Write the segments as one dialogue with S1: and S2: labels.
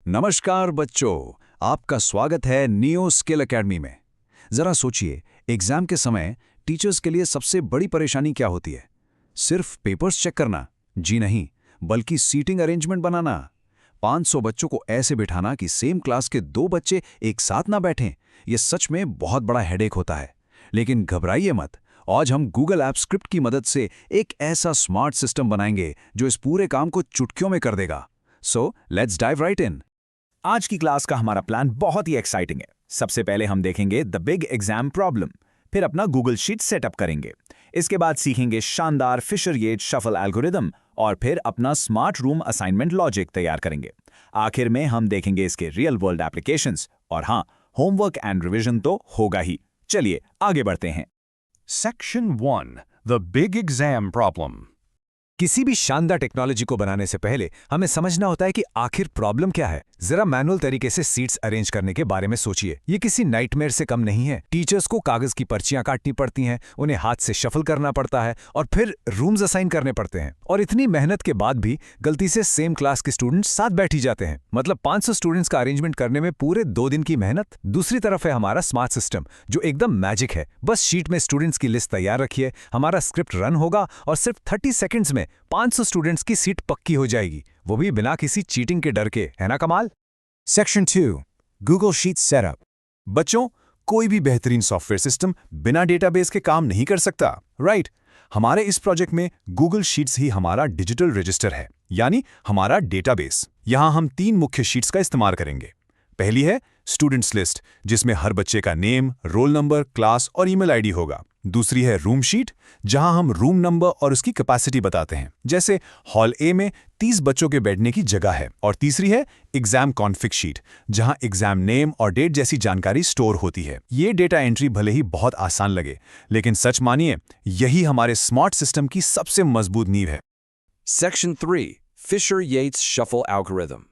S1: नमस्कार बच्चों, आपका स्वागत है नियो स्किल एकेडमी में। जरा सोचिए, एग्जाम के समय टीचर्स के लिए सबसे बड़ी परेशानी क्या होती है? सिर्फ पेपर्स चेक करना? जी नहीं, बल्कि सीटिंग अरेंजमेंट बनाना। 500 बच्चों को ऐसे बिठाना कि सेम क्लास के 2 बच्चे एक साथ ना बैठें, यह सच में बहुत बड़ा हेडेक होता है। लेकिन घबराइए मत, आज हम गूगल ऐप स्क्रिप्ट की मदद से एक ऐसा स्मार्ट सिस्टम बनाएंगे जो इस पूरे काम को चुटकियों में कर देगा। सो लेट्स डाइव राइट इन।
S2: आज की क्लास का हमारा प्लान बहुत ही एक्साइटिंग है। सबसे पहले हम देखेंगे द बिग एग्जाम प्रॉब्लम, फिर अपना गूगल शीट सेटअप करेंगे। इसके बाद सीखेंगे शानदार फिशर-येट्स शफल एल्गोरिदम और फिर अपना स्मार्ट रूम असाइनमेंट लॉजिक तैयार करेंगे। आखिर में हम देखेंगे इसके रियल वर्ल्ड एप्लीकेशंस और हाँ, होमवर्क एंड रिवीजन तो होगा ही। चलिए आगे बढ़ते हैं।
S3: Section 1. The Big Exam Problem.
S4: किसी भी शानदार टेक्नोलॉजी को बनाने से पहले हमें समझना होता है कि आखिर प्रॉब्लम क्या है। जरा मैनुअल तरीके से सीट्स अरेंज करने के बारे में सोचिए। ये किसी नाइटमेयर से कम नहीं है। टीचर्स को कागज की पर्चियां काटनी पड़ती हैं, उन्हें हाथ से शफल करना पड़ता है और फिर रूम्स असाइन करने पड़ते हैं। और इतनी मेहनत के बाद भी गलती से सेम क्लास के स्टूडेंट्स साथ बैठी जाते हैं। मतलब 500 स्टूडेंट्स का अरेंजमेंट करने में पूरे 2 दिन की मेहनत। दूसरी तरफ है हमारा स्मार्ट सिस्टम, जो एकदम मैजिक है। बस शीट में स्टूडेंट्स की लिस्ट तैयार रखिए, हमारा स्क्रिप्ट रन होगा और सिर्फ 30 सेकेंड्स में 500 स्टूडेंट्स की सीट पक्की हो जाएगी, वो भी बिना किसी चीटिंग के डर के। है ना कमाल?
S3: Section 2. Google Sheets Setup. बच्चों, कोई भी बेहतरीन सॉफ्टवेयर सिस्टम बिना डेटाबेस के काम नहीं कर सकता, राइट? हमारे इस प्रोजेक्ट में गूगल शीट्स ही हमारा डिजिटल रजिस्टर है, यानी हमारा डेटाबेस। यहाँ हम 3 मुख्य शीट्स का इस्तेमाल करेंगे। पहली है स्टूडेंट्स लिस्ट, जिसमें हर बच्चे का नेम, रोल नंबर, क्लास और ईमेल आईडी होगा। दूसरी है रूम शीट, जहां हम रूम नंबर और उसकी कैपेसिटी बताते हैं, जैसे हॉल ए में 30 बच्चों के बैठने की जगह है। और तीसरी है एग्जाम कॉन्फिग शीट, जहां एग्जाम नेम और डेट जैसी जानकारी स्टोर होती है। ये डेटा एंट्री भले ही बहुत आसान लगे, लेकिन सच मानिए यही हमारे स्मार्ट सिस्टम की सबसे मजबूत नींव है।
S1: Section 3. Fisher-Yates Shuffle Algorithm.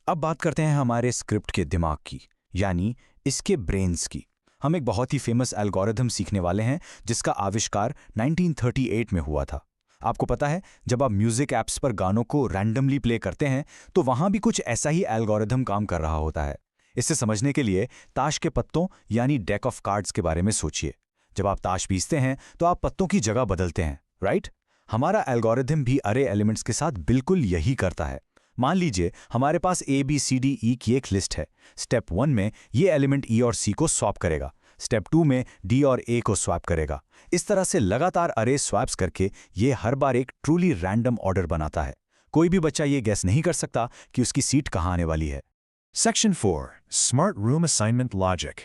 S2: अब बात करते हैं हमारे स्क्रिप्ट के दिमाग की, यानी इसके ब्रेन्स की। हम एक बहुत ही फेमस एल्गोरिथम सीखने वाले हैं जिसका आविष्कार 1938 में हुआ था। आपको पता है, जब आप म्यूजिक ऐप्स पर गानों को रैंडमली प्ले करते हैं तो वहां भी कुछ ऐसा ही एल्गोरिथम काम कर रहा होता है। इसे समझने के लिए ताश के पत्तों यानी डेक ऑफ कार्ड्स के बारे में सोचिए। जब आप ताश पीसते हैं तो आप पत्तों की जगह बदलते हैं, राइट? हमारा एल्गोरिथम भी अरे एलिमेंट्स के साथ बिल्कुल यही करता है। मान लीजिए हमारे पास ABCDE की एक लिस्ट है। स्टेप 1 में ये एलिमेंट E और C को स्वैप करेगा, स्टेप 2 में D और A को स्वैप करेगा। इस तरह से लगातार अरे स्वैप्स करके ये हर बार एक ट्रूली रैंडम ऑर्डर बनाता है। कोई भी बच्चा ये गेस नहीं कर सकता कि उसकी सीट कहाँ आने वाली है।
S3: Section 4. Smart Room Assignment Logic.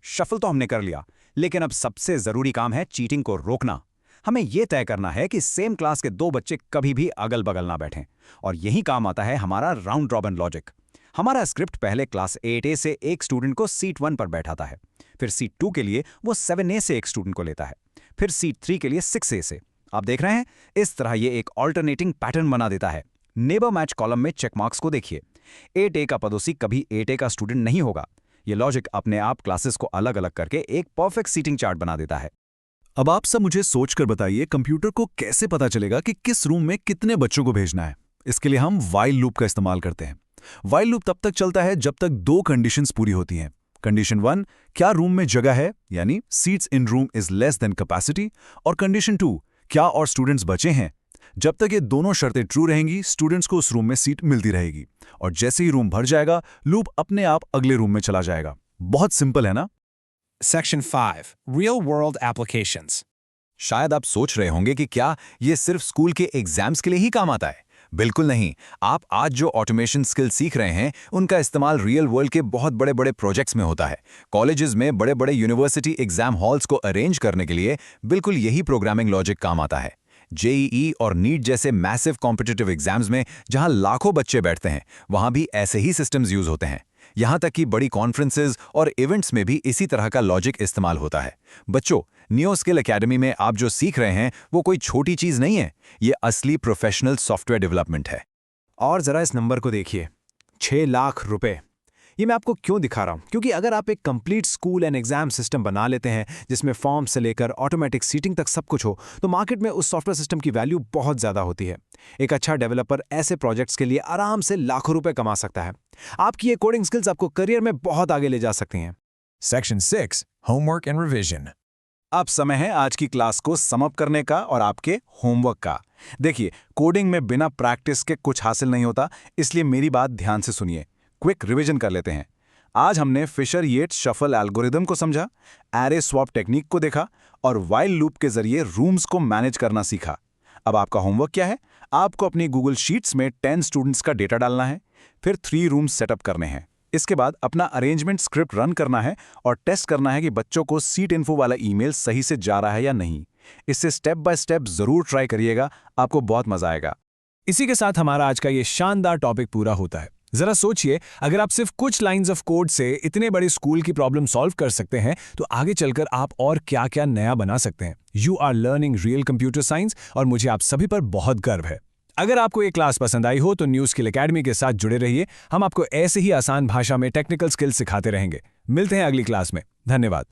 S2: Shuffle तो हमने कर लिया, लेकिन अब सबसे जरूरी काम है चीटिंग को रोकना। हमें यह तय करना है कि सेम क्लास के 2 बच्चे कभी भी अगल बगल ना बैठें, और यही काम आता है हमारा राउंड रॉबिन लॉजिक। हमारा स्क्रिप्ट पहले क्लास 8A से एक स्टूडेंट को सीट 1 पर बैठाता है, फिर सीट 2 के लिए वो 7A से एक स्टूडेंट को लेता है, फिर सीट 3 के लिए 6A से। आप देख रहे हैं, इस तरह ये एक ऑल्टरनेटिंग पैटर्न बना देता है। नेबर मैच कॉलम में चेक मार्क्स को देखिए। 8A का पड़ोसी कभी 8A का स्टूडेंट नहीं होगा। ये लॉजिक अपने आप क्लासेस को अलग अलग करके एक परफेक्ट सीटिंग चार्ट बना देता है।
S1: अब आप सब मुझे सोचकर बताइए, कंप्यूटर को कैसे पता चलेगा कि किस रूम में कितने बच्चों को भेजना है? इसके लिए हम व्हाइल लूप का इस्तेमाल करते हैं। व्हाइल लूप तब तक चलता है जब तक 2 कंडीशंस पूरी होती हैं। कंडीशन 1, क्या रूम में जगह है, यानी seats in room is less than capacity. और कंडीशन 2, क्या और स्टूडेंट्स बचे हैं। जब तक ये दोनों शर्तें ट्रू रहेंगी, स्टूडेंट्स को उस रूम में सीट मिलती रहेगी, और जैसे ही रूम भर जाएगा, लूप अपने आप अगले रूम में चला जाएगा। बहुत सिंपल है ना?
S3: Section 5. Real World Applications.
S4: शायद आप सोच रहे होंगे कि क्या ये सिर्फ स्कूल के एग्जाम्स के लिए ही काम आता है। बिल्कुल नहीं। आप आज जो ऑटोमेशन स्किल सीख रहे हैं, उनका इस्तेमाल रियल वर्ल्ड के बहुत बड़े बड़े प्रोजेक्ट्स में होता है। कॉलेजेस में बड़े बड़े यूनिवर्सिटी एग्जाम हॉल्स को अरेंज करने के लिए बिल्कुल यही प्रोग्रामिंग लॉजिक काम आता है। JEE और नीट जैसे मैसिव कॉम्पिटिटिव एग्जाम्स में जहां लाखों बच्चे बैठते हैं, वहां भी ऐसे ही सिस्टम्स यूज होते हैं। यहां तक कि बड़ी कॉन्फ्रेंसेज और इवेंट्स में भी इसी तरह का लॉजिक इस्तेमाल होता है। बच्चों, नियो स्किल एकेडमी में आप जो सीख रहे हैं वो कोई छोटी चीज नहीं है, ये असली प्रोफेशनल सॉफ्टवेयर डेवलपमेंट है।
S2: और जरा इस नंबर को देखिए, 6 लाख रुपए।
S4: ये मैं आपको क्यों दिखा रहा हूँ, क्योंकि अगर आप एक complete school and exam system बना लेते हैं जिसमें फॉर्म से लेकर ऑटोमेटिक सीटिंग तक सब कुछ हो, तो मार्केट में उस सॉफ्टवेयर सिस्टम की वैल्यू बहुत ज़्यादा होती है। एक अच्छा डेवलपर ऐसे प्रोजेक्ट्स के लिए आराम से लाखों रुपए कमा सकता है। आपकी ये कोडिंग स्किल्स आपको करियर में बहुत आगे ले जा सकती हैं।
S3: Section 6. Homework and Revision.
S1: अब समय है आज की क्लास को सम अप करने का और आपके होमवर्क का। देखिए, कोडिंग में बिना प्रैक्टिस के कुछ हासिल नहीं होता, इसलिए मेरी बात ध्यान से सुनिए। क्विक रिवीजन कर लेते हैं। आज हमने फिशर येट्स शफल एल्गोरिदम को समझा, एरे स्वैप टेक्निक को देखा और व्हाइल लूप के जरिए रूम्स को मैनेज करना सीखा। अब आपका होमवर्क क्या है? आपको अपनी गूगल शीट्स में 10 स्टूडेंट्स का डेटा डालना है, फिर 3 रूम्स सेटअप करने हैं। इसके बाद अपना अरेंजमेंट स्क्रिप्ट रन करना है और टेस्ट करना है कि बच्चों को सीट इन्फो वाला ईमेल सही से जा रहा है या नहीं। इससे स्टेप बाय स्टेप जरूर ट्राई करिएगा, आपको बहुत मजा आएगा।
S4: इसी के साथ हमारा आज का ये शानदार टॉपिक पूरा होता है। जरा सोचिए, अगर आप सिर्फ कुछ लाइंस ऑफ कोड से इतने बड़े स्कूल की प्रॉब्लम सॉल्व कर सकते हैं, तो आगे चलकर आप और क्या क्या नया बना सकते हैं। You are learning real computer science और मुझे आप सभी पर बहुत गर्व है। अगर आपको ये क्लास पसंद आई हो तो न्यू स्किल एकेडमी के साथ जुड़े रहिए। हम आपको ऐसे ही आसान भाषा में टेक्निकल स्किल्स सिखाते रहेंगे। मिलते हैं अगली क्लास में। धन्यवाद।